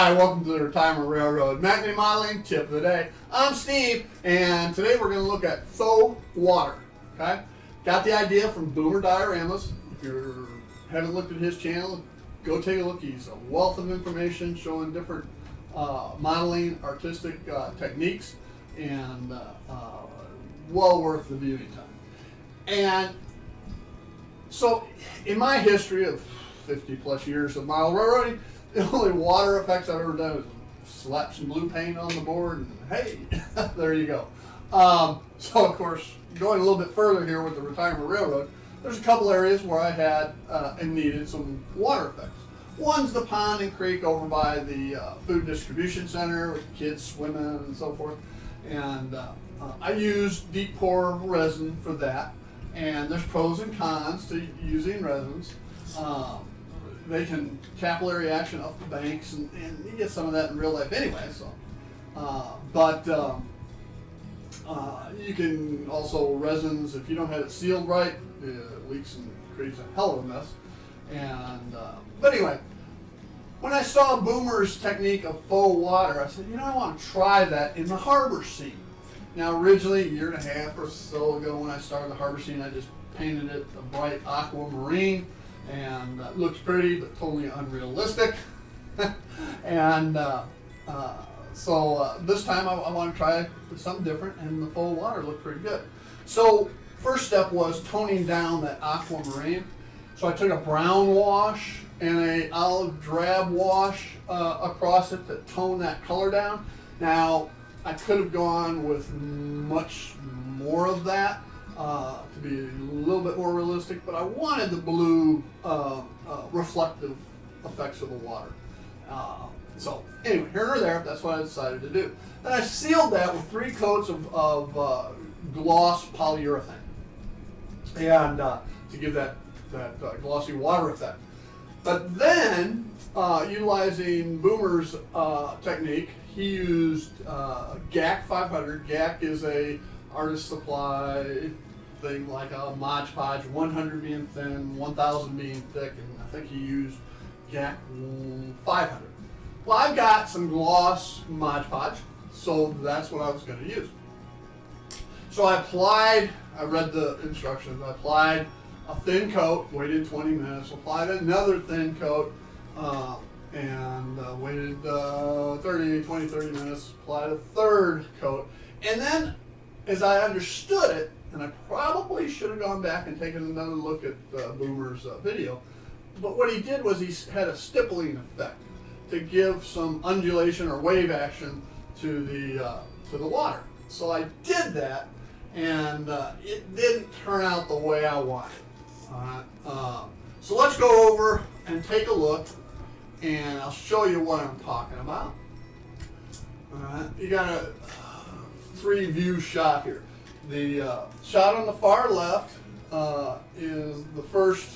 Hi, welcome to the Retirement Railroad Matinee Modeling Tip of the Day. I'm Steve, and today we're going to look at faux water. Okay, got the idea from Boomer Dioramas. If you haven't looked at his channel, go take a look. He's a wealth of information showing different modeling, artistic techniques, and well worth the viewing time. And so, in my history of 50 plus years of model railroading, the only water effects I've ever done is slap some blue paint on the board and hey, there you go. So of course, going a little bit further here with the Retirement Railroad, there's a couple areas where I had and needed some water effects. One's the pond and creek over by the food distribution center with kids swimming and so forth. And I used deep pour resin for that. And there's pros and cons to using resins. They can capillary action up the banks, and you get some of that in real life anyway. So, you can also resins, if you don't have it sealed right, it leaks and creates a hell of a mess. And but anyway, when I saw Boomer's technique of faux water, I said, I want to try that in the harbor scene. Now, originally, a year and a half or so ago, when I started the harbor scene, I just painted it a bright aquamarine. And looks pretty, but totally unrealistic. And so this time I want to try something different, and the faux water looked pretty good. So first step was toning down that aquamarine. So I took a brown wash and a olive drab wash across it to tone that color down. Now I could have gone with much more of that. To be a little bit more realistic, but I wanted the blue reflective effects of the water. So anyway, here or there, that's what I decided to do. Then I sealed that with 3 coats of gloss polyurethane, and to give that glossy water effect. But then, utilizing Boomer's technique, he used GAC 500. GAC is a artist supply thing, like a Mod Podge, 100 being thin, 1000 being thick, and I think he used GAC 500. Well, I've got some gloss Mod Podge, so that's what I was going to use. So I read the instructions, I applied a thin coat, waited 20 minutes, applied another thin coat, and waited 30 minutes, applied a third coat, and then as I understood it, and I probably should have gone back and taken another look at Boomer's video, but what he did was he had a stippling effect to give some undulation or wave action to the water. So I did that, and it didn't turn out the way I wanted. So let's go over and take a look, and I'll show you what I'm talking about. All right, you got a 3-view shot here. The shot on the far left is the first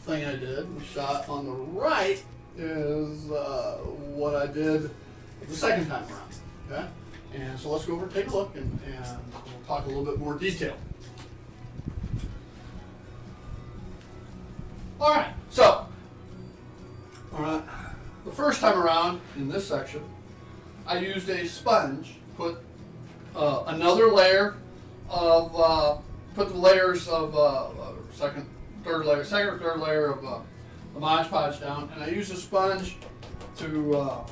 thing I did. The shot on the right is what I did the second time around. Okay, and so let's go over and take a look, and we'll talk a little bit more detail. All right, so the first time around in this section, I used a sponge. Put another layer of, put the layers of second or third layer of the Mod Podge down, and I used a sponge to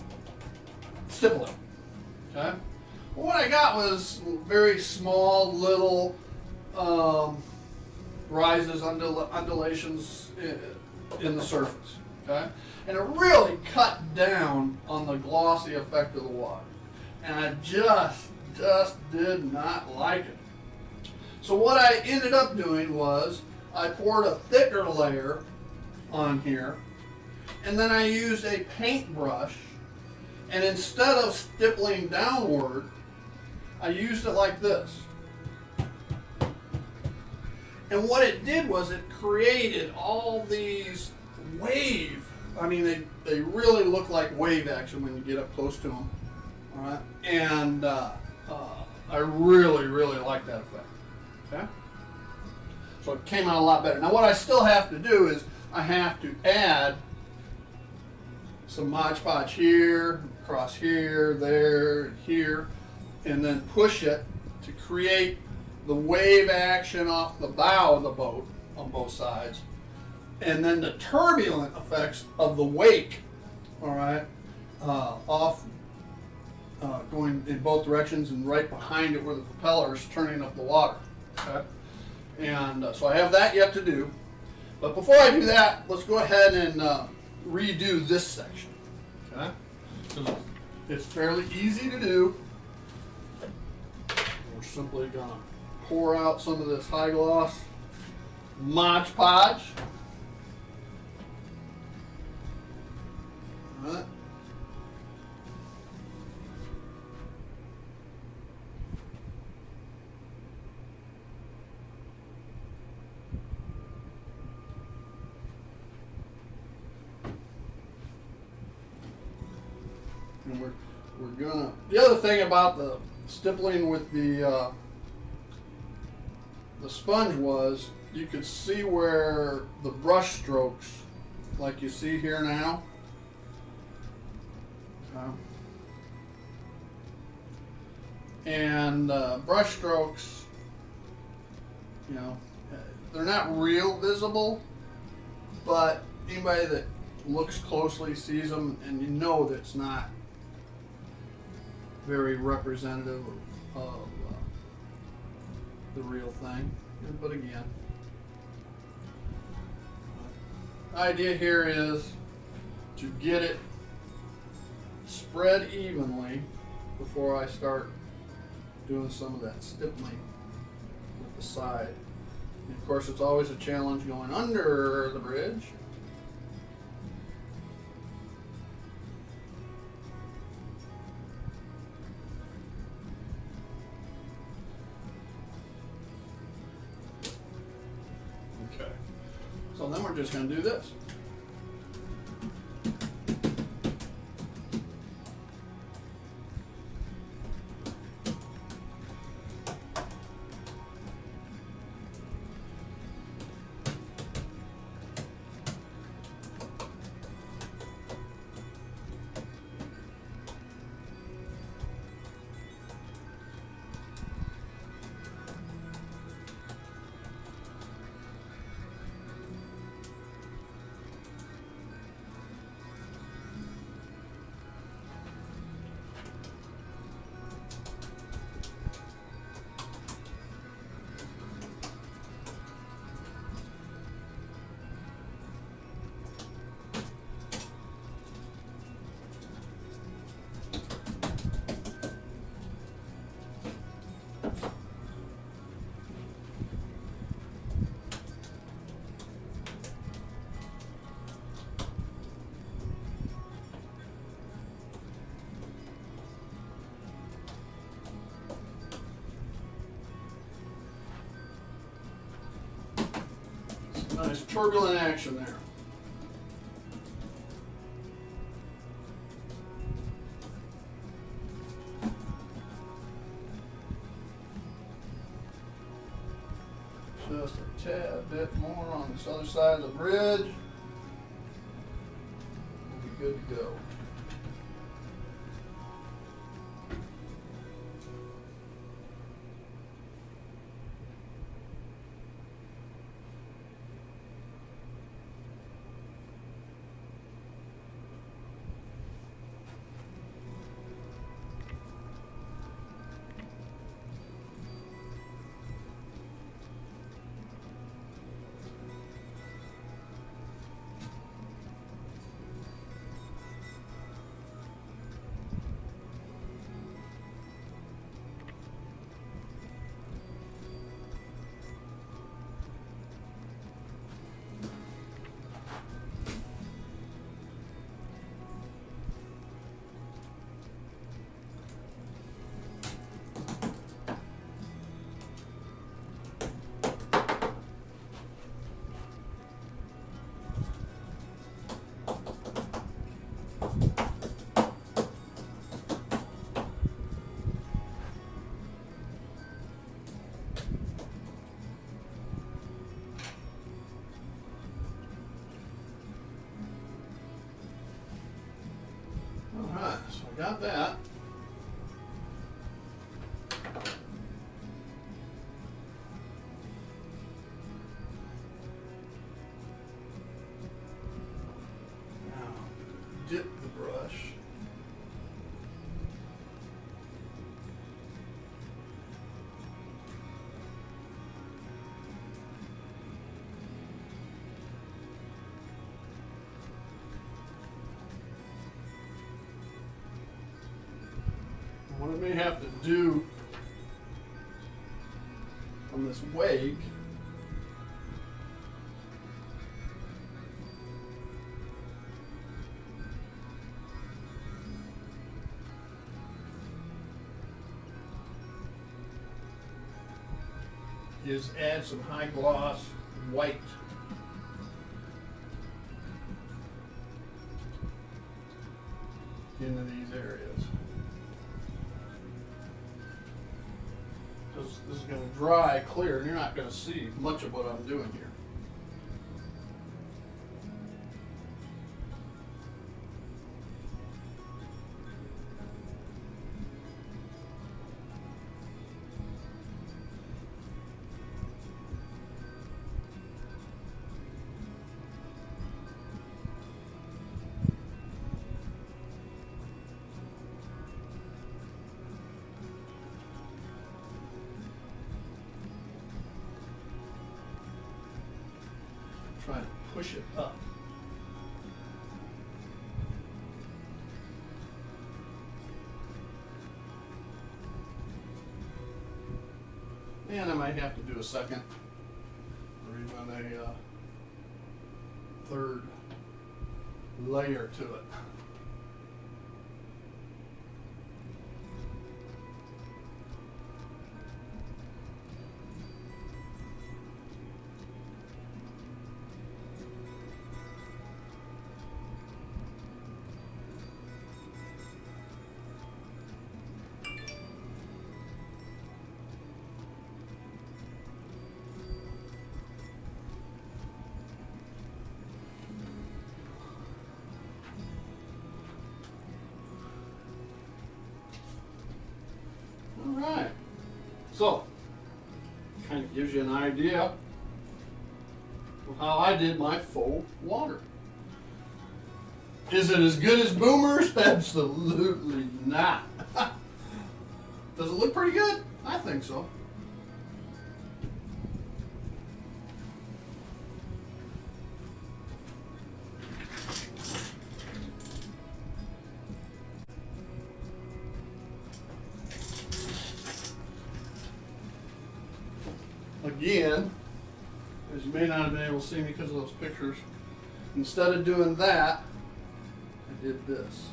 stipple it. Okay. Well, what I got was very small little rises, undulations in the surface. Okay, and it really cut down on the glossy effect of the water. And I just did not like it. So what I ended up doing was I poured a thicker layer on here, and then I used a paintbrush, and instead of stippling downward, I used it like this. And what it did was it created all these they really look like wave action when you get up close to them. All right, and I really like that effect. Okay, so it came out a lot better. Now what I still have to do is I have to add some Mod Podge here, across here, there, here, and then push it to create the wave action off the bow of the boat on both sides, and then the turbulent effects of the wake, all right, off going in both directions and right behind it where the propeller is turning up the water. Okay? And so I have that yet to do. But before I do that, let's go ahead and redo this section. Okay? It's fairly easy to do. We're simply going to pour out some of this high gloss Mod Podge. All right. And we're gonna. The other thing about the stippling with the sponge was you could see where the brush strokes, like you see here now. And brush strokes, you know, they're not real visible, but anybody that looks closely sees them, and you know that it's not very representative of the real thing. But again, the idea here is to get it spread evenly before I start doing some of that stippling with the side. And of course, it's always a challenge going under the bridge. Okay, so then we're just going to do this. Nice turbulent action there. Just a tad bit more on this other side of the bridge. We'll be good to go. got that. Now, dip the brush. What I may have to do on this wake is add some high gloss white. Into these areas. This is going to dry clear and you're not going to see much of what I'm doing here. Trying to push it up. And I might have to do a second or even a third layer to it. Alright, so kind of gives you an idea of how I did my faux water. Is it as good as Boomer's? Absolutely not. Does it look pretty good? I think so. Again, as you may not have been able to see me because of those pictures, instead of doing that, I did this.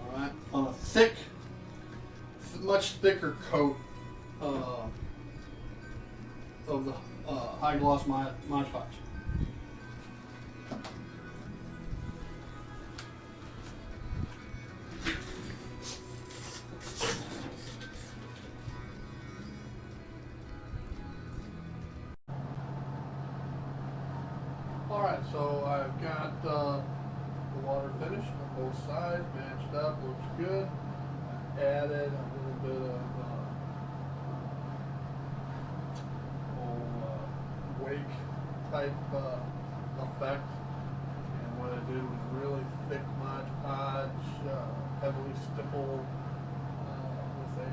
Alright, on a thick, much thicker coat of the high gloss Mod Podge. Alright, so I've got the water finished on both sides, matched up, looks good. I've added a little bit of wake type effect. And what I did was really thick Mod Podge, heavily stippled with a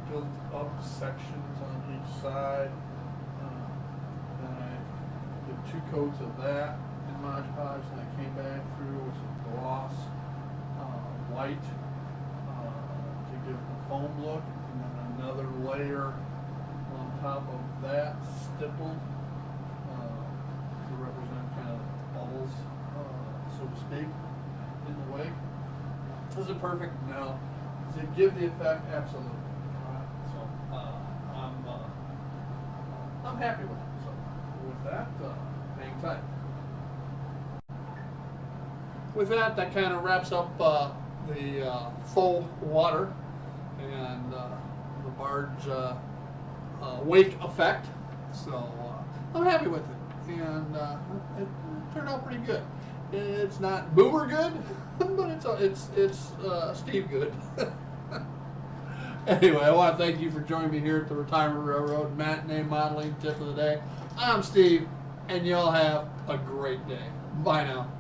built up sections on each side. Then I did 2 coats of that in Mod Podge, and I came back through with some gloss white to give it the foam look, and then another layer on top of that stippled to represent kind of bubbles, so to speak, in the wake. Is it perfect? No. Does it give the effect? Absolutely. Alright, so I'm happy with it. So with that, hang tight. With that, that kind of wraps up the faux water and the barge wake effect. So I'm happy with it, and it turned out pretty good. It's not Boomer good, but it's Steve good. Anyway, I want to thank you for joining me here at the Retirement Railroad Matinee Modeling Tip of the Day. I'm Steve, and y'all have a great day. Bye now.